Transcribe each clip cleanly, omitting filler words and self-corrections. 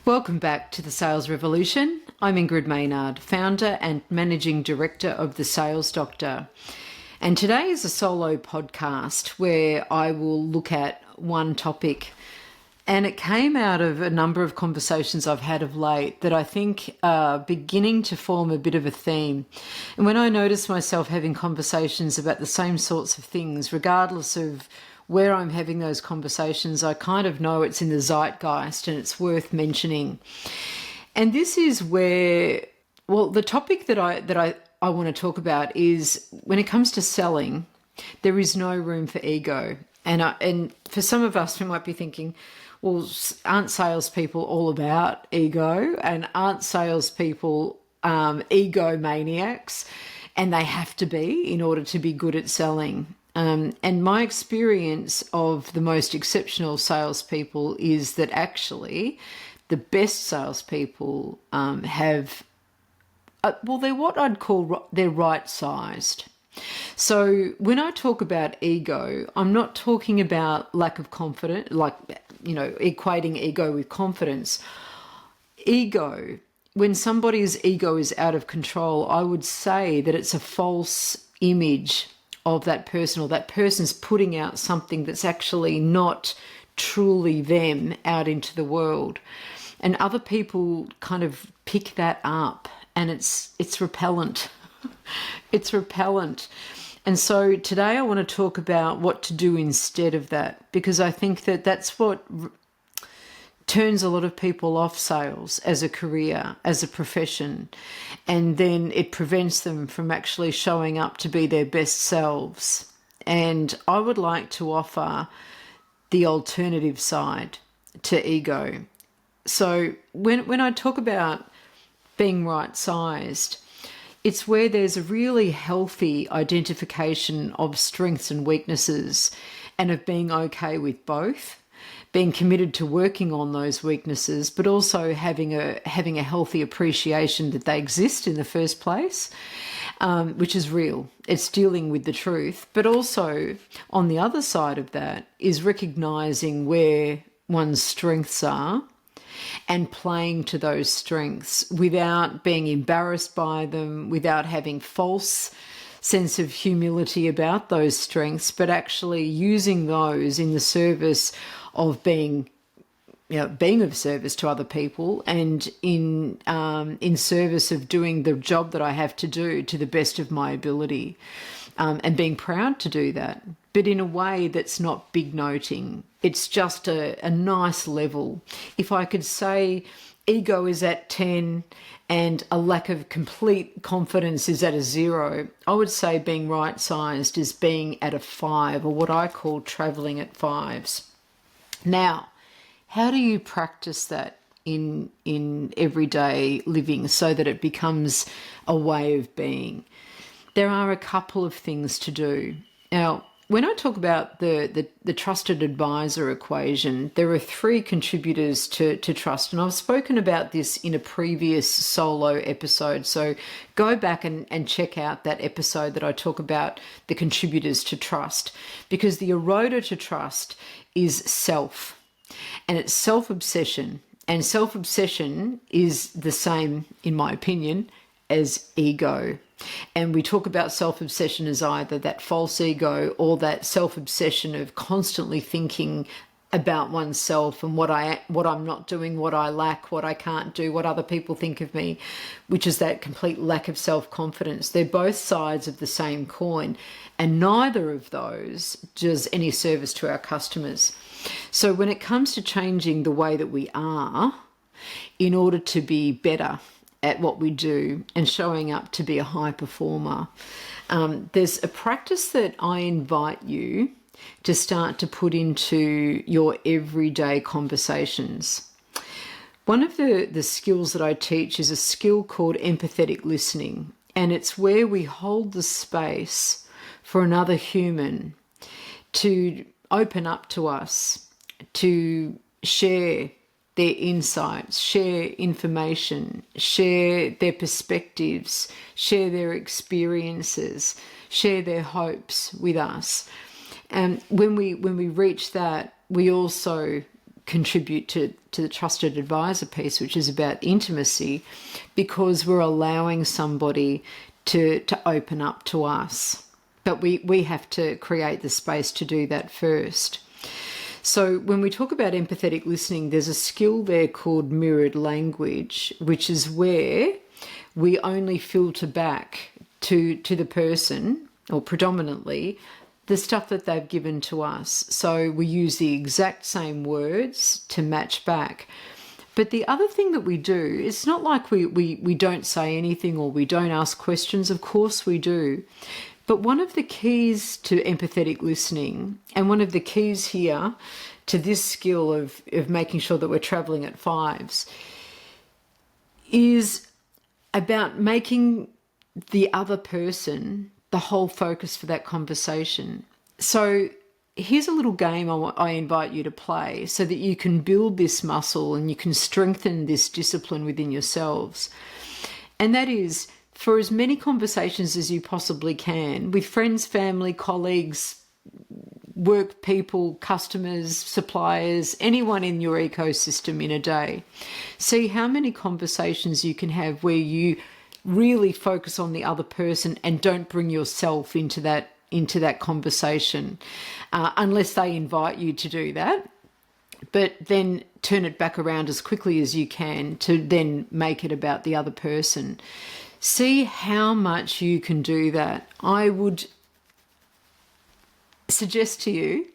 Welcome back to the Sales Revolution. I'm Ingrid Maynard, founder and managing director of The Sales Doctor. And today is a solo podcast where I will look at one topic. And it came out of a number of conversations I've had of late that I think are beginning to form a bit of a theme. And when I notice myself having conversations about the same sorts of things, regardless of where I'm having those conversations, I kind of know it's in the zeitgeist and it's worth mentioning. And this is where, the topic that I want to talk about is when it comes to selling, there is no room for ego. And for some of us, we might be thinking, well, aren't salespeople all about ego? And aren't salespeople egomaniacs? And they have to be in order to be good at selling. And my experience of the most exceptional salespeople is that actually the best salespeople they're what I'd call, they're right-sized. So when I talk about ego, I'm not talking about lack of confidence, equating ego with confidence. Ego, when somebody's ego is out of control, I would say that it's a false image of that person, or that person's putting out something that's actually not truly them out into the world. And other people kind of pick that up, and it's repellent. It's repellent. And so today I want to talk about what to do instead of that, because I think that that's what turns a lot of people off sales as a career, as a profession, and then it prevents them from actually showing up to be their best selves. And I would like to offer the alternative side to ego. So when I talk about being right-sized, it's where there's a really healthy identification of strengths and weaknesses, and of being okay with both, being committed to working on those weaknesses, but also having a healthy appreciation that they exist in the first place, which is real. It's dealing with the truth. But also on the other side of that is recognizing where one's strengths are and playing to those strengths without being embarrassed by them, without having false sense of humility about those strengths, but actually using those in the service of being of service to other people, and in service of doing the job that I have to do to the best of my ability, and being proud to do that, but in a way that's not big noting. It's just a nice level. If I could say ego is at 10 and a lack of complete confidence is at a 0, I would say being right-sized is being at a 5, or what I call traveling at 5s. Now, how do you practice that in everyday living so that it becomes a way of being? There are a couple of things to do. Now, when I talk about the trusted advisor equation, there are 3 contributors to trust. And I've spoken about this in a previous solo episode. So go back and check out that episode that I talk about the contributors to trust. Because the eroder to trust is self. And it's self-obsession. And self-obsession is the same, in my opinion, as ego. And we talk about self-obsession as either that false ego or that self-obsession of constantly thinking about oneself and what I'm not doing, what I lack, what I can't do, what other people think of me, which is that complete lack of self-confidence. They're both sides of the same coin, and neither of those does any service to our customers. So when it comes to changing the way that we are in order to be better at what we do and showing up to be a high performer, there's a practice that I invite you to start to put into your everyday conversations. One of the skills that I teach is a skill called empathetic listening, and it's where we hold the space for another human to open up to us, to share their insights, share information, share their perspectives, share their experiences, share their hopes with us. And when we reach that, we also contribute to the trusted advisor piece, which is about intimacy, because we're allowing somebody to open up to us. But we have to create the space to do that first. So when we talk about empathetic listening, there's a skill there called mirrored language, which is where we only filter back to the person, or predominantly, the stuff that they've given to us. So we use the exact same words to match back. But the other thing that we do, it's not like we don't say anything or we don't ask questions. Of course we do. But one of the keys to empathetic listening, and one of the keys here to this skill of making sure that we're traveling at fives, is about making the other person the whole focus for that conversation. So here's a little game I invite you to play so that you can build this muscle and you can strengthen this discipline within yourselves. And that is, for as many conversations as you possibly can with friends, family, colleagues, work people, customers, suppliers, anyone in your ecosystem in a day, see how many conversations you can have where you really focus on the other person and don't bring yourself into that conversation, unless they invite you to do that. But then turn it back around as quickly as you can to then make it about the other person. See how much you can do that. I would suggest to you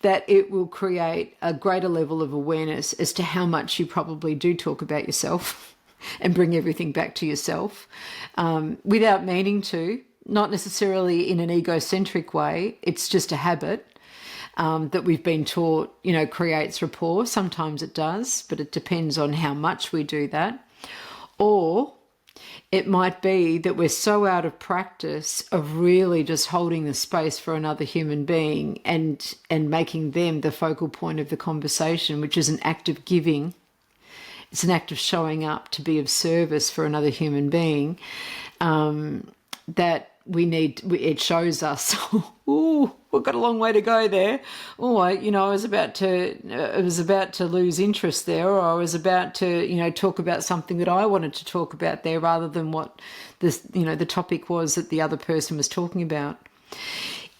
that it will create a greater level of awareness as to how much you probably do talk about yourself and bring everything back to yourself without meaning to, not necessarily in an egocentric way. It's just a habit that we've been taught, creates rapport. Sometimes it does, but it depends on how much we do that. Or it might be that we're so out of practice of really just holding the space for another human being and making them the focal point of the conversation, which is an act of giving. It's an act of showing up to be of service for another human being, that we need. It shows us, oh, we've got a long way to go there. Oh, I was about to lose interest there, or I was about to, talk about something that I wanted to talk about there, rather than what this, the topic was that the other person was talking about.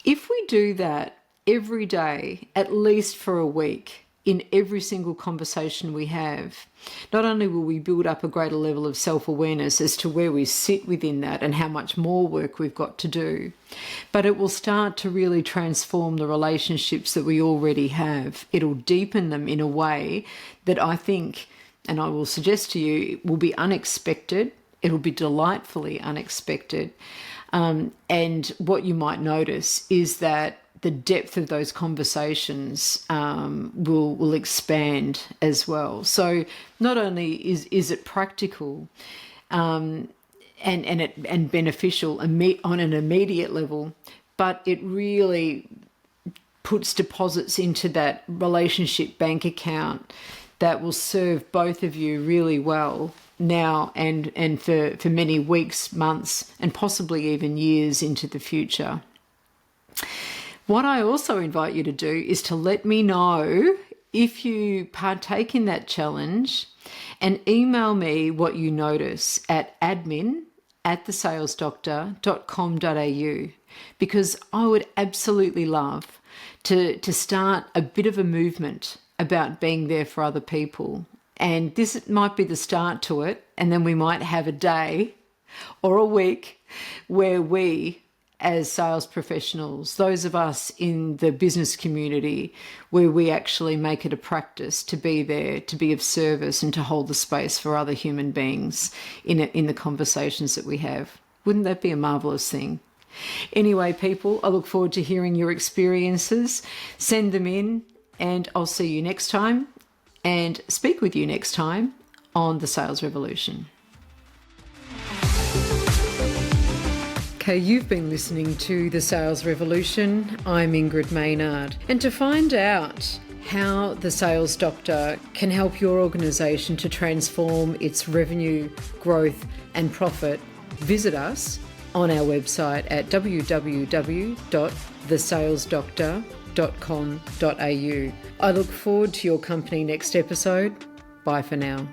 If we do that every day, at least for a week, in every single conversation we have, not only will we build up a greater level of self-awareness as to where we sit within that and how much more work we've got to do, but it will start to really transform the relationships that we already have. It'll deepen them in a way that I think, and I will suggest to you, will be unexpected. It'll be delightfully unexpected. And what you might notice is that the depth of those conversations will expand as well. So not only is it practical and beneficial on an immediate level, but it really puts deposits into that relationship bank account that will serve both of you really well now and for many weeks, months, and possibly even years into the future. What I also invite you to do is to let me know if you partake in that challenge, and email me what you notice at admin@thesalesdoctor.com.au, because I would absolutely love to start a bit of a movement about being there for other people. And this might be the start to it, and then we might have a day or a week where we, as sales professionals, those of us in the business community, where we actually make it a practice to be there, to be of service, and to hold the space for other human beings in the conversations that we have. Wouldn't that be a marvellous thing? Anyway, people, I look forward to hearing your experiences. Send them in, and I'll see you next time and speak with you next time on The Sales Revolution. Okay, you've been listening to The Sales Revolution. I'm Ingrid Maynard. And to find out how The Sales Doctor can help your organisation to transform its revenue, growth and profit, visit us on our website at www.thesalesdoctor.com.au. I look forward to your company next episode. Bye for now.